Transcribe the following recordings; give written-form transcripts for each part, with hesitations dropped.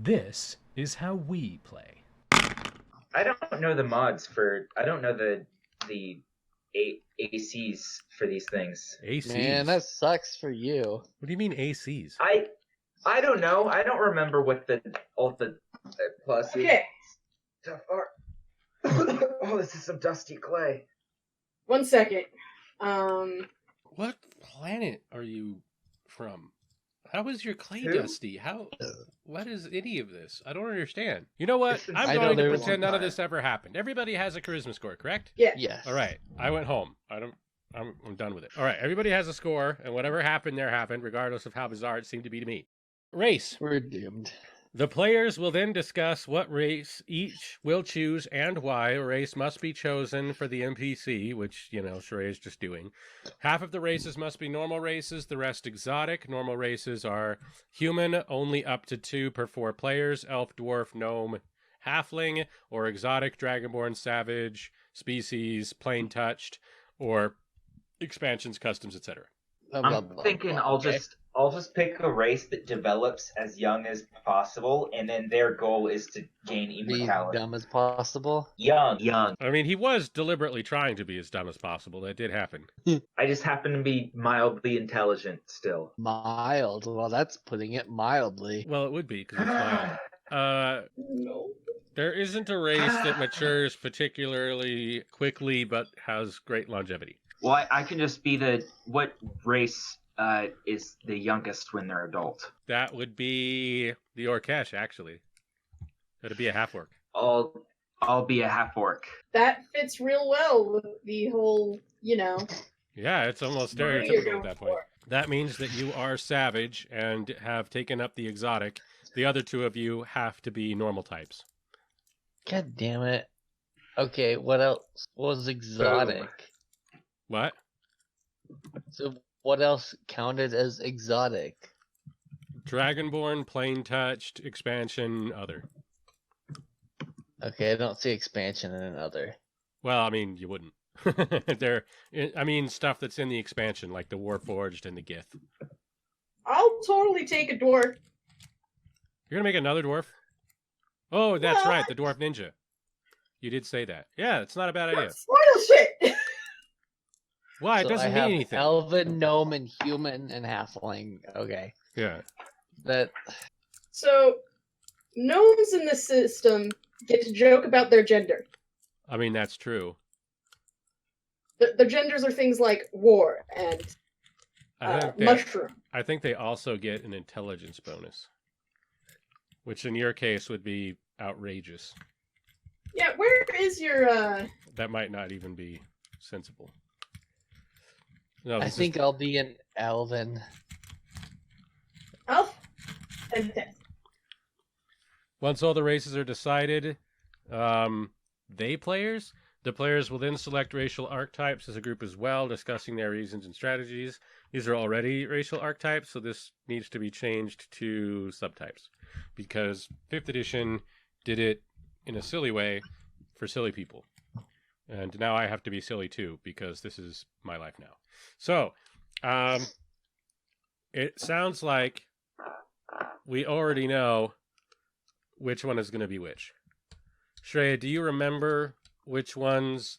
This is how we play. I don't know the mods for. I don't know the ACs for these things. ACs? Man, that sucks for you. What do you mean ACs? I don't know. I don't remember what all the pluses stuff are. Oh, this is some dusty clay. 1 second. What planet are you from? How is your clay dusty? What is any of this? I don't understand. You know what? I'm going to pretend none of this ever happened. Everybody has a charisma score, correct? Yeah. Yes. All right. I went home. I'm done with it. All right. Everybody has a score, and whatever happened there happened, regardless of how bizarre it seemed to be to me. Race. We're doomed. The players will then discuss what race each will choose and why. A race must be chosen for the NPC, which, Sheree is just doing. Half of the races must be normal races, the rest exotic. Normal races are human, only up to 2 per 4 players, elf, dwarf, gnome, halfling, or exotic, dragonborn, savage, species, plain touched, or expansions, customs, etc. I'm thinking I'll just pick a race that develops as young as possible, and then their goal is to gain immortality. Be dumb as possible? Young. I mean, he was deliberately trying to be as dumb as possible. That did happen. I just happen to be mildly intelligent still. Mild? Well, that's putting it mildly. Well, it would be, because it's mild. No. There isn't a race that matures particularly quickly, but has great longevity. Well, I can just be what race is the youngest when they're adult? That would be the Orkesh, actually. That'd be a half-orc. I'll be a half-orc. That fits real well with the whole, Yeah, it's almost stereotypical at that point. That means that you are savage and have taken up the exotic. The other 2 of you have to be normal types. God damn it. Okay, what else was exotic? What? So what else counted as exotic? Dragonborn, plain touched, expansion, other. Okay, I don't see expansion in another. Well, I mean, you wouldn't. Stuff that's in the expansion, like the Warforged and the Gith. I'll totally take a dwarf. You're gonna make another dwarf? Oh, that's right, the dwarf ninja. You did say that. Yeah, it's not a bad idea. Spoil shit! Why? It doesn't mean anything. Elven, gnome, and human, and halfling. Okay. Yeah. So, gnomes in the system get to joke about their gender. I mean, that's true. Their genders are things like war and mushroom. I think they also get an intelligence bonus, which in your case would be outrageous. Yeah, where is your... That might not even be sensible. No, I think I'll be an elven. Elf? Fantastic. Once all the races are decided, the players will then select racial archetypes as a group as well, discussing their reasons and strategies. These are already racial archetypes, so this needs to be changed to subtypes, because 5th edition did it in a silly way for silly people. And now I have to be silly too, because this is my life now. So, it sounds like we already know which one is going to be which. Shreya, do you remember which ones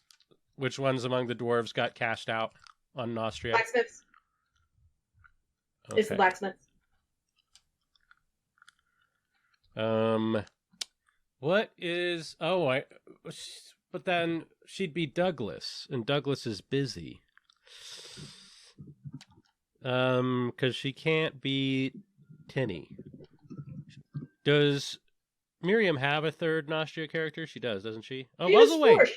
among the dwarves got cast out on Naustrilla? Blacksmiths. Okay. It's the blacksmiths. What is... But then she'd be Douglas, and Douglas is busy. Because she can't be Tinny. Does Miriam have a third Nostria character? She does, doesn't she? Oh, Muzzlewain!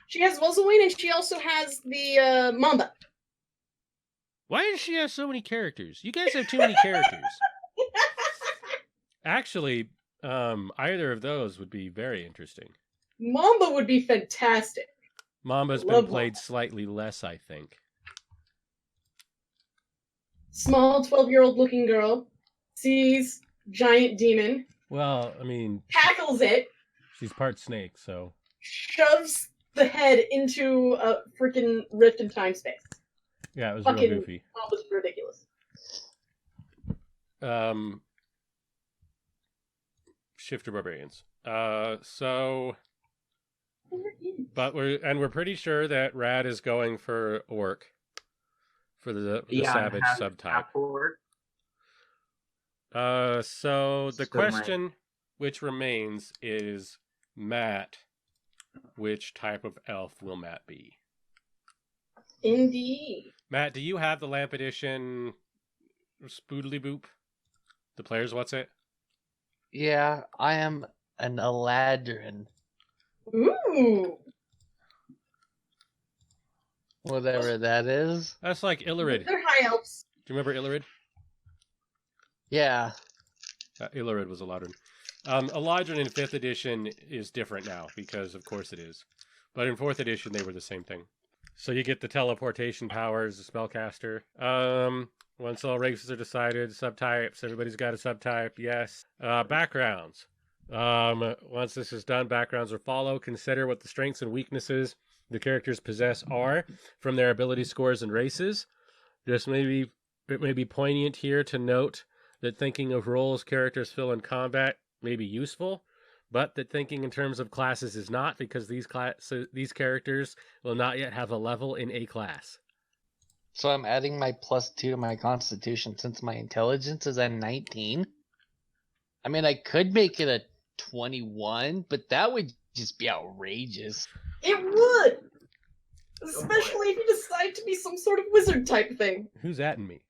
She has Muzzlewain, and she also has the Mamba. Why does she have so many characters? You guys have too many characters. Actually, either of those would be very interesting. Mamba would be fantastic. Mamba's been played slightly less, I think. Small 12-year-old looking girl sees giant demon. Well, I mean... Tackles it. She's part snake, so... Shoves the head into a freaking rift in time-space. Yeah, it was real goofy. Mamba's ridiculous. shifter barbarians. So, but we're pretty sure that Rad is going for orc for the savage subtype. So the question which remains is, Matt, which type of elf will Matt be? Indeed. Matt, do you have the Lampedition spoodly boop? The players, what's it? Yeah, I am an Eladrin. Ooh. Whatever that is. That's like Illirid. They're high elves. Do you remember Illirid? Yeah. Illirid was Eladrin. Eladrin in 5th edition is different now, because of course it is. But in 4th edition, they were the same thing. So you get the teleportation powers, the spellcaster. Once all races are decided, subtypes, everybody's got a subtype, yes. Backgrounds. Once this is done, backgrounds will follow. Consider what the strengths and weaknesses the characters possess are from their ability scores and races. It may be poignant here to note that thinking of roles characters fill in combat may be useful, but that thinking in terms of classes is not, because these characters will not yet have a level in a class. So I'm adding my +2 to my constitution since my intelligence is at 19. I mean, I could make it a 21, but that would just be outrageous. It would! Especially if you decide to be some sort of wizard type thing. Who's atting me?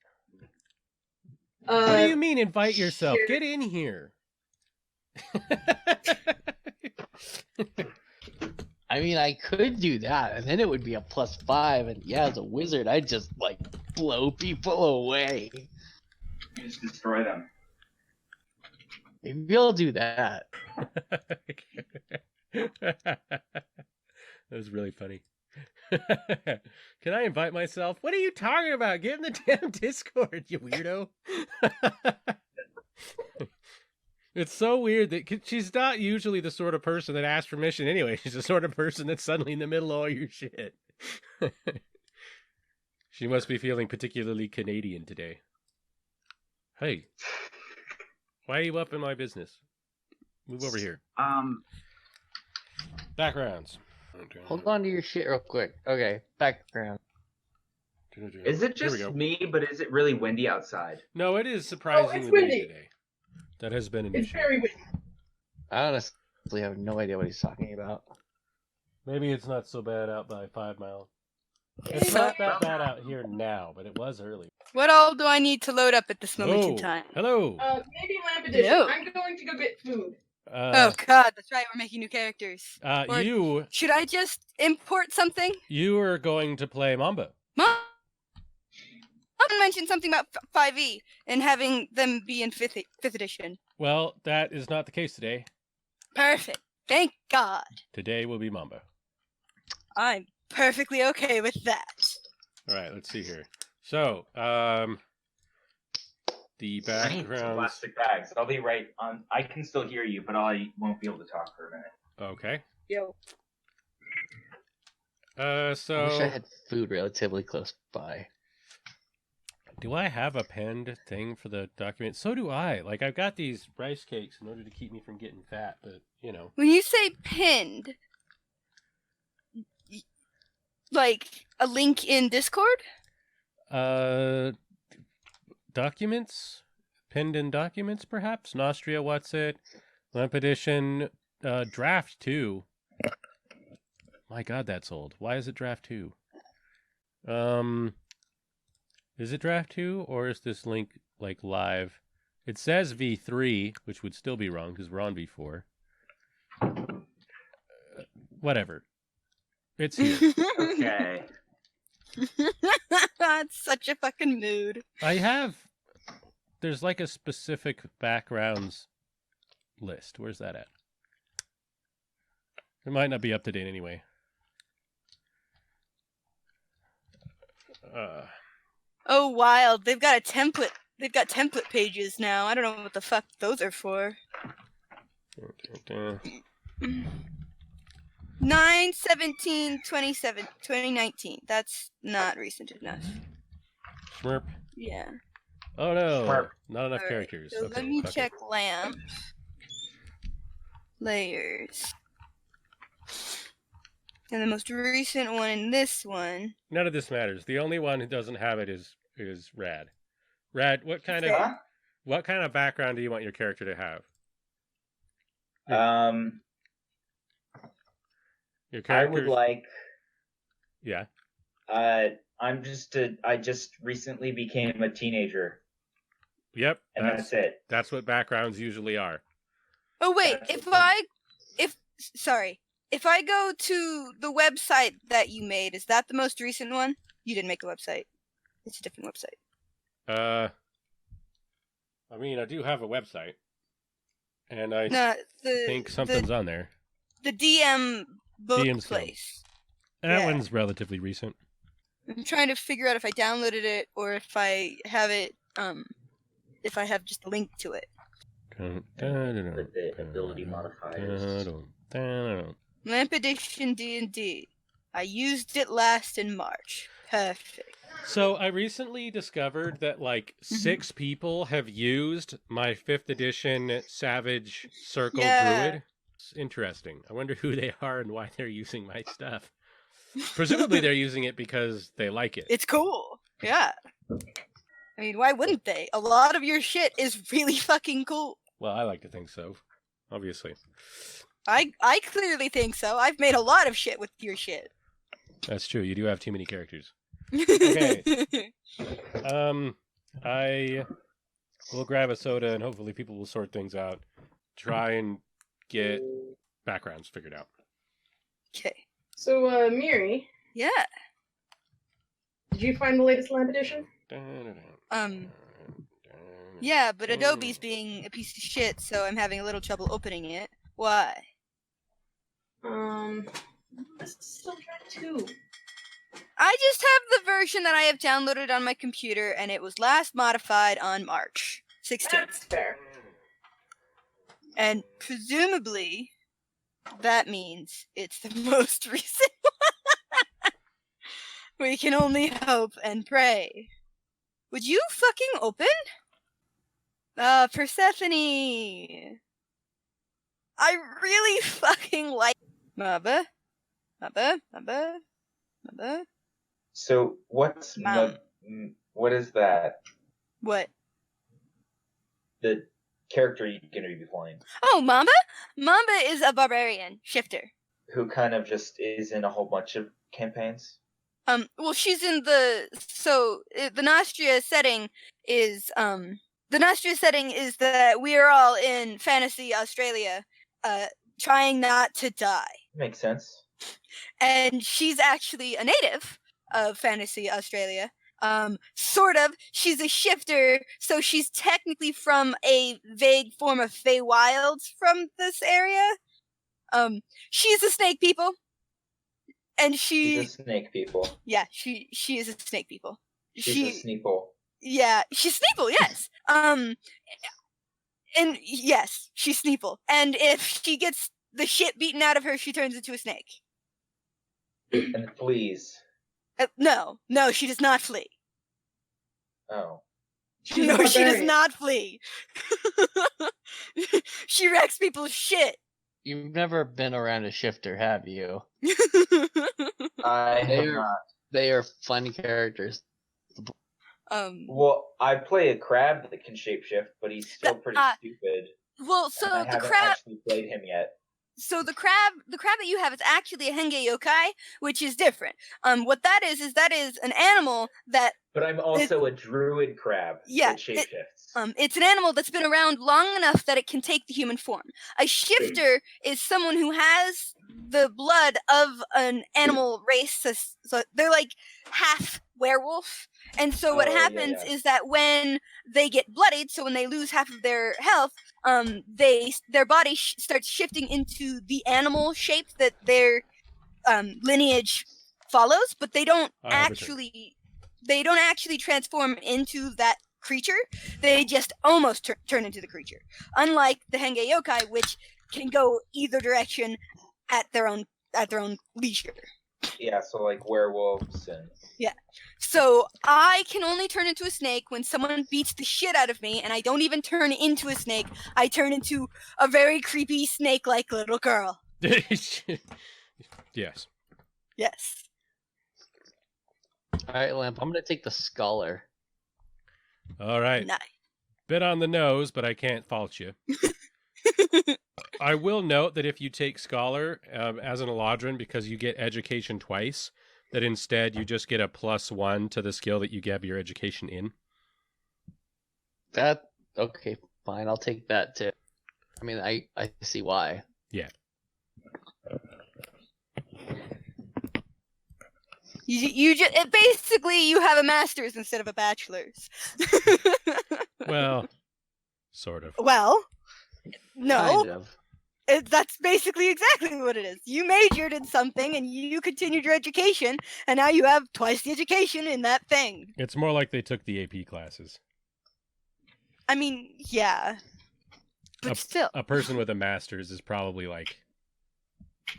What do you mean invite yourself? Here. Get in here. I mean, I could do that, and then it would be a +5, and yeah, as a wizard, I'd just, like, blow people away. Just destroy them. Maybe I'll do that. That was really funny. Can I invite myself? What are you talking about? Get in the damn Discord, you weirdo. It's so weird that she's not usually the sort of person that asks permission anyway. She's the sort of person that's suddenly in the middle of all your shit. She must be feeling particularly Canadian today. Hey, why are you up in my business? Move over here. Backgrounds. Hold on to your shit real quick. Okay, background. Is it just me, but is it really windy outside? No, it is surprisingly windy today. That has been an It's issue. very windy. I honestly have no idea what he's talking about. Maybe it's not so bad out by 5 Mile. It's not that bad out here now, but it was early. What all do I need to load up at this moment in time? Hello. Maybe Lampedition. Hello. I'm going to go get food. Oh god, that's right, we're making new characters. Or should I just import something? You are going to play Mamba. Mom mentioned something about 5e and having them be in 5th edition. Well, that is not the case today. Perfect. Thank God. Today will be Mamba. I'm perfectly okay with that. All right, let's see here. So, the background. Plastic bags. I'll be right on. I can still hear you, but I won't be able to talk for a minute. Okay. Yo. So. I wish I had food relatively close by. Do I have a penned thing for the document? So do I. Like, I've got these rice cakes in order to keep me from getting fat, but, you know. When you say pinned, like a link in Discord? Documents? Pinned in documents, perhaps? Naustrilla, what's it? Lampedition, draft 2. My god, that's old. Why is it draft 2? Is it draft 2, or is this link, like, live? It says V3, which would still be wrong, because we're on V4. Whatever. It's here. Okay. That's such a fucking mood. There's like a specific backgrounds list. Where's that at? It might not be up to date anyway. Oh, wild. They've got a template. They've got template pages now. I don't know what the fuck those are for. 9/17/2019. That's not recent enough. Smurp. Yeah. Oh no, Smurp. not enough All right, characters. So Okay, let me fuck it. check lamp. layers. And the most recent one in this one. None of this matters. The only one who doesn't have it is Rad. Rad, what kind of background do you want your character to have? Your character. I would like. Yeah. I just recently became a teenager. Yep. And that's it. That's what backgrounds usually are. Oh wait, if I go to the website that you made, is that the most recent one? You didn't make a website. It's a different website. I mean, I do have a website, and I think something's on there. The DM book DM's place. That one's relatively recent. I'm trying to figure out if I downloaded it or if I have it. If I have just a link to it. The ability modifiers. Lampedition D&D. I used it last in March. Perfect. So I recently discovered that like 6 people have used my 5th edition Savage Circle Druid. It's interesting. I wonder who they are and why they're using my stuff. Presumably they're using it because they like it. It's cool. Yeah. I mean, why wouldn't they? A lot of your shit is really fucking cool. Well, I like to think so. Obviously. I clearly think so. I've made a lot of shit with your shit. That's true. You do have too many characters. Okay. I will grab a soda and hopefully people will sort things out. Try and get backgrounds figured out. Okay. So, Miri. Yeah. Did you find the latest Lampedition? Yeah, but Adobe's being a piece of shit, so I'm having a little trouble opening it. Why? Let's still try 2. I just have the version that I have downloaded on my computer, and it was last modified on March 16th. That's fair. And presumably, that means it's the most recent one. We can only hope and pray. Would you fucking open? Persephone. I really fucking like Maba. So what is that? What? The character you're going to be playing. Oh, Mamba? Mamba is a barbarian shifter. Who kind of just is in a whole bunch of campaigns? Well, she's in the Naustrilla setting is that we are all in fantasy Australia, trying not to die. Makes sense. And she's actually a native of fantasy Australia. Sort of. She's a shifter, so she's technically from a vague form of Feywilds from this area. She's a snake people. And she's a snake people. Yeah, she is a snake people. She's a Sneeple. Yeah, she's Sneeple, yes. And yes, she's Sneeple. And if she gets the shit beaten out of her, she turns into a snake. And flees. No, she does not flee. Oh. No, she does not flee. She wrecks people's shit. You've never been around a shifter, have you? I have not. They are fun characters. Well, I play a crab that can shapeshift, but he's still pretty stupid. Well, so I haven't actually played him yet. So the crab that you have is actually a Henge Yokai, which is different. What that is an animal that. But I'm also a druid crab that shapeshifts. It's an animal that's been around long enough that it can take the human form. A shifter is someone who has the blood of an animal race, so they're like half werewolf. And so what happens is that when they get bloodied, so when they lose half of their health, their body starts shifting into the animal shape that their lineage follows, but they don't actually transform into that creature. They just almost turn into the creature. Unlike the Henge Yokai, which can go either direction at their own leisure. Yeah, so like werewolves and. So I can only turn into a snake when someone beats the shit out of me, and I don't even turn into a snake. I turn into a very creepy snake-like little girl. Yes. Yes. All right, Lamp. I'm gonna take the scholar. All right. Nice. Bit on the nose, but I can't fault you. I will note that if you take scholar as an Eladrin, because you get education twice, that instead you just get a +1 to the skill that you get your education in. That okay? Fine. I'll take that too. I mean, I see why. Yeah. You just basically you have a master's instead of a bachelor's. Well, sort of. Well, no. Kind of. That's basically exactly what it is. You majored in something and you continued your education, and now you have twice the education in that thing. It's more like they took the AP classes. I mean, yeah. But still. A person with a master's is probably like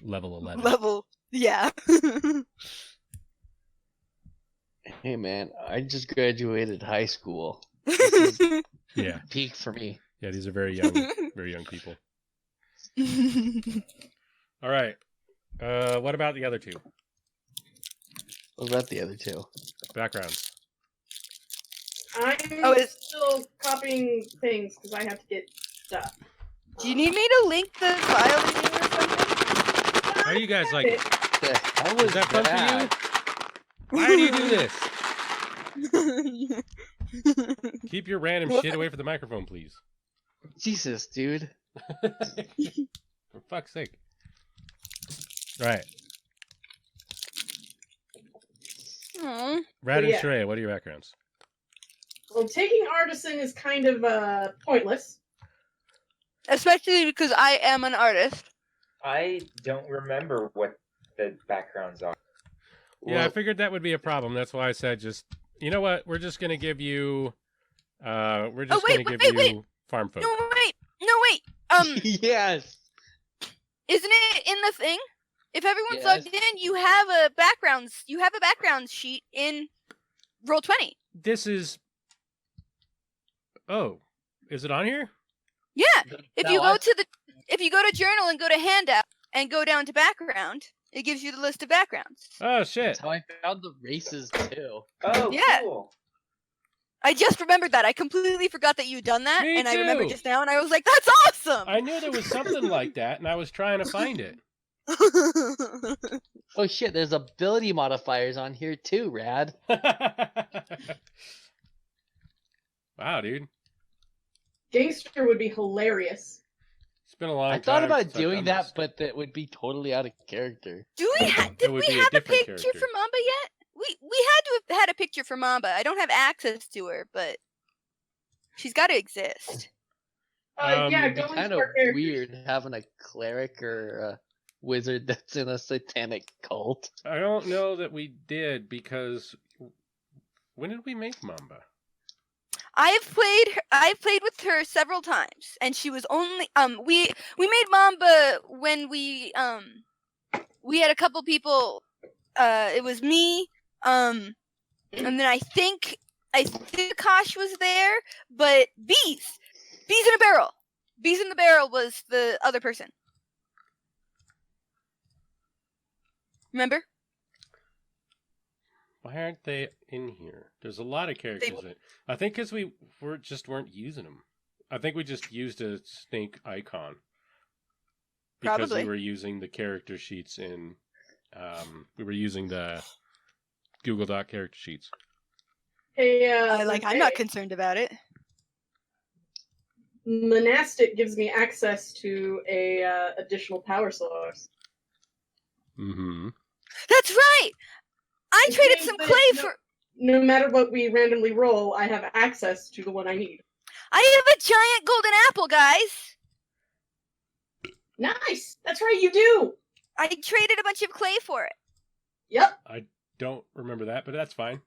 level 11. Level. Yeah. Hey man, I just graduated high school. Yeah. Peak for me. Yeah, these are very young people. All right. What about the other two? What about the other two? Backgrounds. I'm it's- still copying things because I have to get stuff. Do you need me to link the file to you or something? How do you guys like it? The hell was Is that fun for you? that? Why do you do this? Keep your random shit away from the microphone, please. Jesus, dude. For fuck's sake. Right. Aw. Rad and yeah. Shrey, what are your backgrounds? Well, taking artisan is kind of pointless. Especially because I am an artist. I don't remember what the backgrounds are. Yeah, I Well, figured that would be a problem. That's why I said just, you know what? We're just going to give you, we're just going to give you farm folk. No wait. yes. Isn't it in the thing? If everyone's Yes. logged in, you have a background sheet in Roll20. This is, oh, is it on here? Yeah. If you go to journal and go to handout and go down to background, it gives you the list of backgrounds. Oh, shit. That's how I found the races too. Oh, Yeah. cool. I just remembered that. I completely forgot that you'd done that, Me and I remembered too. just now, and I was like, "That's awesome!" I knew there was something like that, and I was trying to find it. Oh shit, there's ability modifiers on here too, Rad. Wow, dude. Gangster would be hilarious. It's been a long time. I thought about since I've doing done that, this. but that would be totally out of character. Did we It have would a be a different picture character. for Mamba yet? We had to have had a picture for Mamba. I don't have access to her, but she's got to exist. Yeah, it'd It'd go be into kind our of characters. weird having a cleric or a wizard that's in a satanic cult. I don't know that we did because when did we make Mamba? I've played with her several times, and she was only we made Mamba when we had a couple people. It was me, and then I think Kosh was there, but Bees in a Barrel. Bees in the Barrel was the other person. Remember? Why aren't they in here? There's a lot of characters in it. I think because we weren't using them. I think we just used a snake icon. Because Probably. we were using the character sheets in... we were using the Google Doc character sheets. Hey, I'm not concerned about it. Monastic gives me access to a additional power source. Mm-hmm. That's right. I Which traded means some that clay for. No matter what we randomly roll, I have access to the one I need. I have a giant golden apple, guys. Nice! That's right, you do! I traded a bunch of clay for it. Yep. Don't remember that, but that's fine.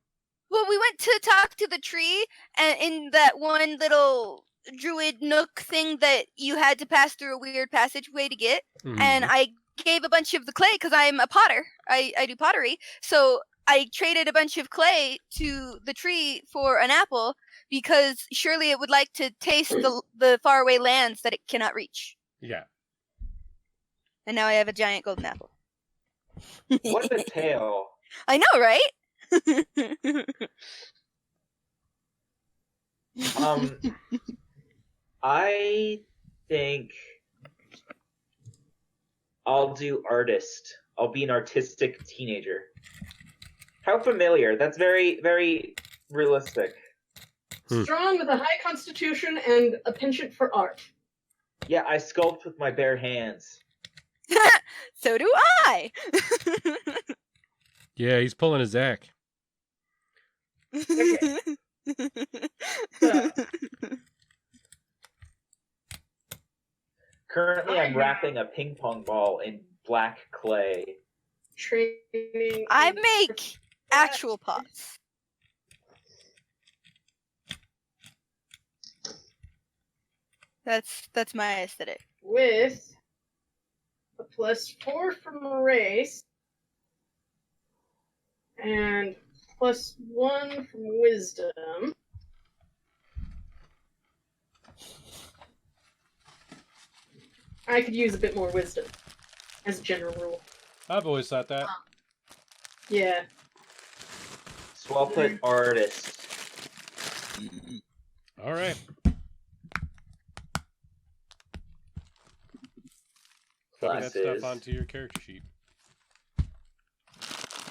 Well, we went to talk to the tree, and in that one little druid nook thing that you had to pass through a weird passageway to get, Mhm. and I gave a bunch of the clay because I'm a potter. I do pottery. So I traded a bunch of clay to the tree for an apple because surely it would like to taste the faraway lands that it cannot reach. Yeah. And now I have a giant golden apple. What a tale. I know, right? I think I'll do artist. I'll be an artistic teenager. How familiar? That's very, very realistic. Strong with a high constitution and a penchant for art. Yeah, I sculpt with my bare hands. So do I. Yeah, he's pulling a Zach. Okay. So, Currently, I'm wrapping a ping pong ball in black clay. training. I make actual pots. That's my aesthetic. With a +4 from race and +1 from wisdom. I could use a bit more wisdom as a general rule. I've always thought that. Yeah. So I'll put artist. All right. Copy that Classes. stuff onto your character sheet.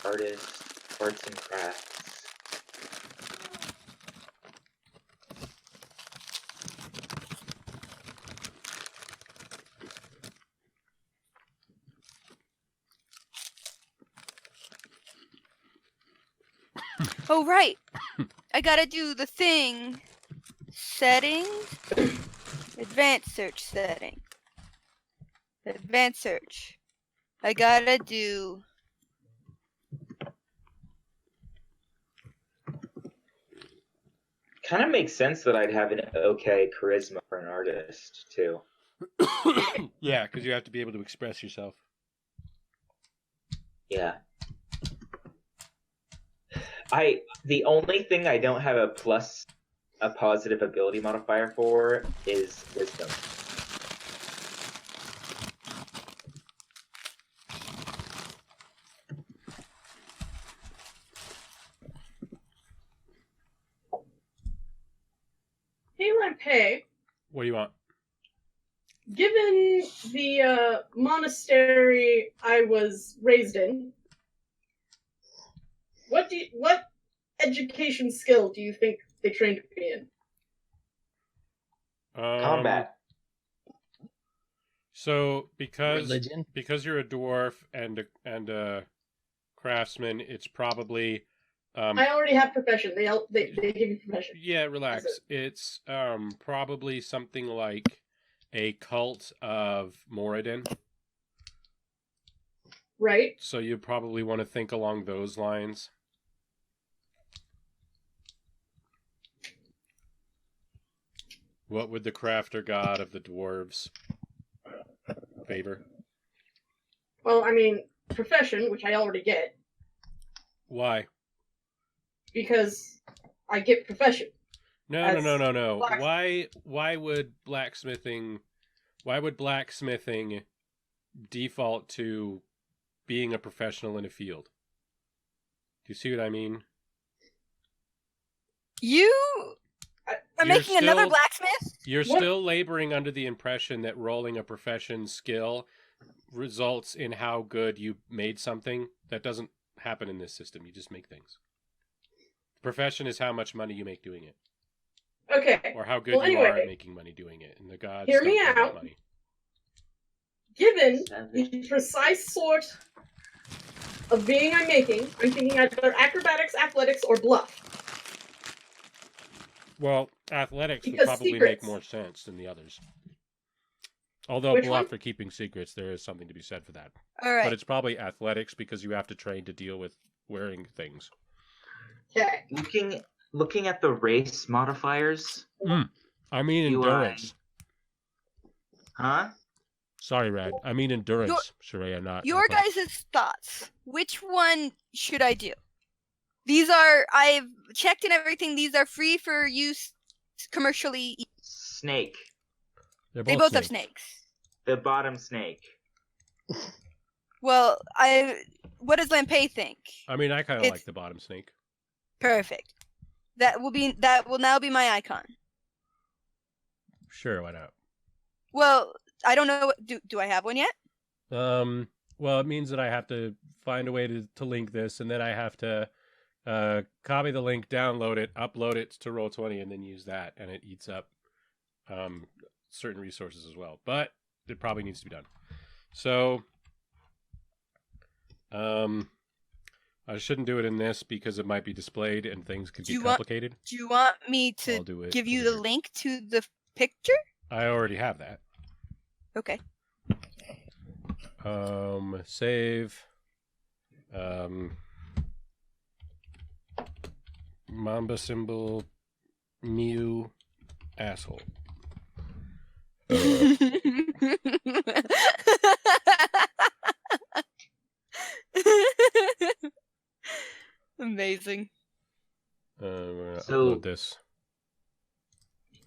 Artist. Arts and crafts. Oh right. I gotta do the thing. Settings. Advanced search setting. Advanced search. I gotta do. Kind of makes sense that I'd have an okay charisma for an artist, too. Yeah, because you have to be able to express yourself. Yeah. The only thing I don't have a positive ability modifier for is wisdom. Hey, Lampay, What do you want? given the monastery I was raised in, what education skill do you think they trained me in? Combat. So because Religion? you're a dwarf and a craftsman, it's probably I already have profession. They give me profession. yeah, relax. It's probably something like a cult of Moradin. Right? So you probably want to think along those lines. What would the crafter god of the dwarves favor? Well, I mean, profession, which I already get, Why? because I get profession. No. Blacksmith. Why would blacksmithing default to being a professional in a field? Do you see what I mean? You are You're making another still- blacksmith? You're What? still laboring under the impression that rolling a profession skill results in how good you made something. That doesn't happen in this system. You just make things. Profession is how much money you make doing it, Okay. or how good Well, you are anyway. at making money doing it. And the gods Hear don't me care about out. money. Given the precise sort of being I'm thinking either acrobatics, athletics, or bluff. Well, athletics would Because probably secrets. make more sense than the others. Although Which bluff one? for keeping secrets, there is something to be said for that. All right. But it's probably athletics because you have to train to deal with wearing things. Okay. Looking at the race modifiers, I mean UI. endurance. huh? Sorry, Rad. I mean endurance, Sharaya, not Your icon. guys' thoughts. Which one should I do? These are, I've checked and everything. These are free for use commercially. Snake. They both have snakes. The bottom snake. Well, what does Lampay think? I mean, I kind of like the bottom snake. Perfect. That will now be my icon. Sure, why not? Well, I don't know. Do I have one yet? Well, it means that I have to find a way to link this, and then I have to copy the link, download it, upload it to Roll20, and then use that, and it eats up certain resources as well. But it probably needs to be done. So, I shouldn't do it in this because it might be displayed and things could get complicated. Do you want me to give you the link to the picture? I already have that. Okay. Save. Mamba symbol. Mew. Asshole. Amazing. Upload this.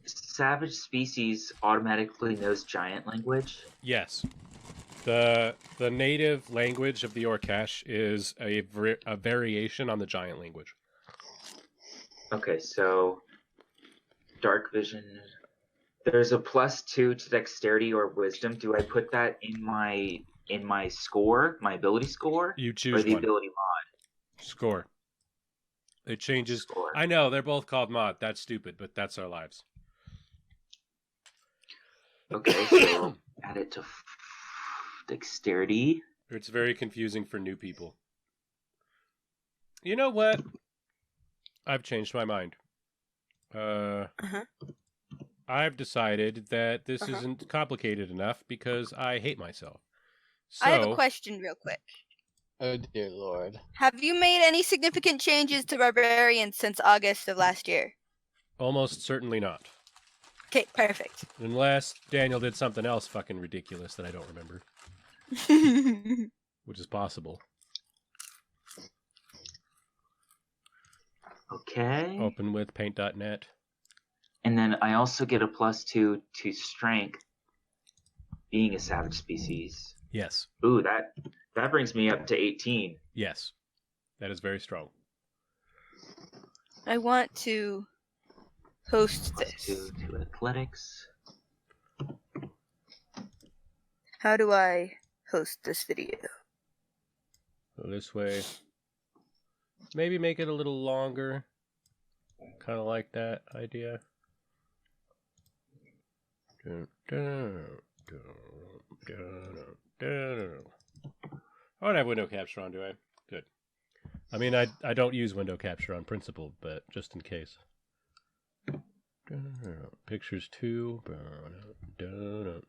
Savage species automatically knows giant language? Yes. The native language of the Orcash is a variation on the giant language. Okay, so dark vision. There's a +2 to dexterity or wisdom. Do I put that in my score, my ability score? You choose or the one. ability mod? Score. It changes. Score. I know they're both called mod. That's stupid, but that's our lives. Okay, so add it to dexterity. It's very confusing for new people. You know what? I've changed my mind. I've decided that this isn't complicated enough because I hate myself. So, I have a question real quick. Oh dear lord. Have you made any significant changes to Barbarians since August of last year? Almost certainly not. Okay, perfect. Unless Daniel did something else fucking ridiculous that I don't remember. Which is possible. Okay. Open with paint.net. And then I also get a +2 to strength, being a savage species. Yes. Ooh, that brings me up to 18. Yes. That is very strong. I want to host this. +2 to athletics. How do I host this video? So this way. Maybe make it a little longer. Kind of like that idea. I don't have window capture on, do I? Good. I mean, I don't use window capture on principle, but just in case. Pictures 2. Do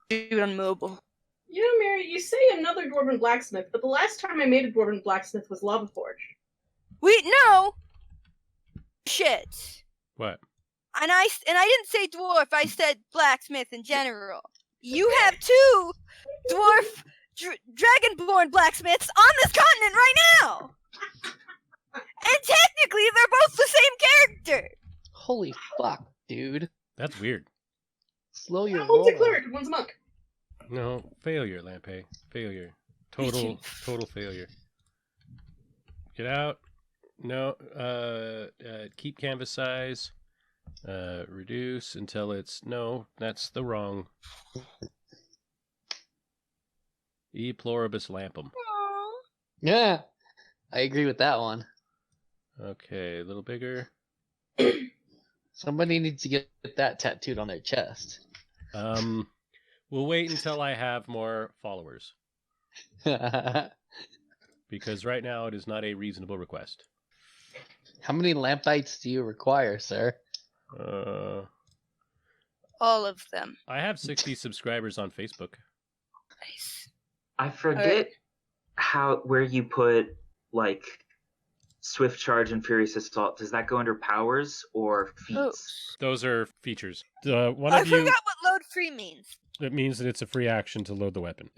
it on mobile. You know, Mary, you say another Dwarven blacksmith, but the last time I made a Dwarven blacksmith was Lava Forge. Wait, no! Shit. What? And I didn't say dwarf, I said blacksmith in general. You have two dwarf dragonborn blacksmiths on this continent right now! And technically, they're both the same character! Holy fuck, dude. That's weird. Slow your One's roll. a cleric, one's a monk. No, failure, Lampay. Failure. Total failure. Get out. No, keep canvas size. Reduce until it's, no, that's the wrong. E pluribus lampum. Yeah, I agree with that one. Okay, a little bigger. Somebody needs to get that tattooed on their chest. We'll wait until I have more followers. Because right now it is not a reasonable request. How many lampites do you require, sir? All of them. I have 60 subscribers on Facebook. Nice. I forget where you put, like, Swift Charge and Furious Assault. Does that go under powers or feats? Oh. Those are features. I forgot what load free means. It means that it's a free action to load the weapon.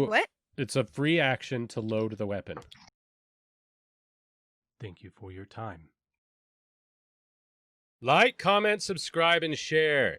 What? It's a free action to load the weapon. Thank you for your time. Like, comment, subscribe, and share.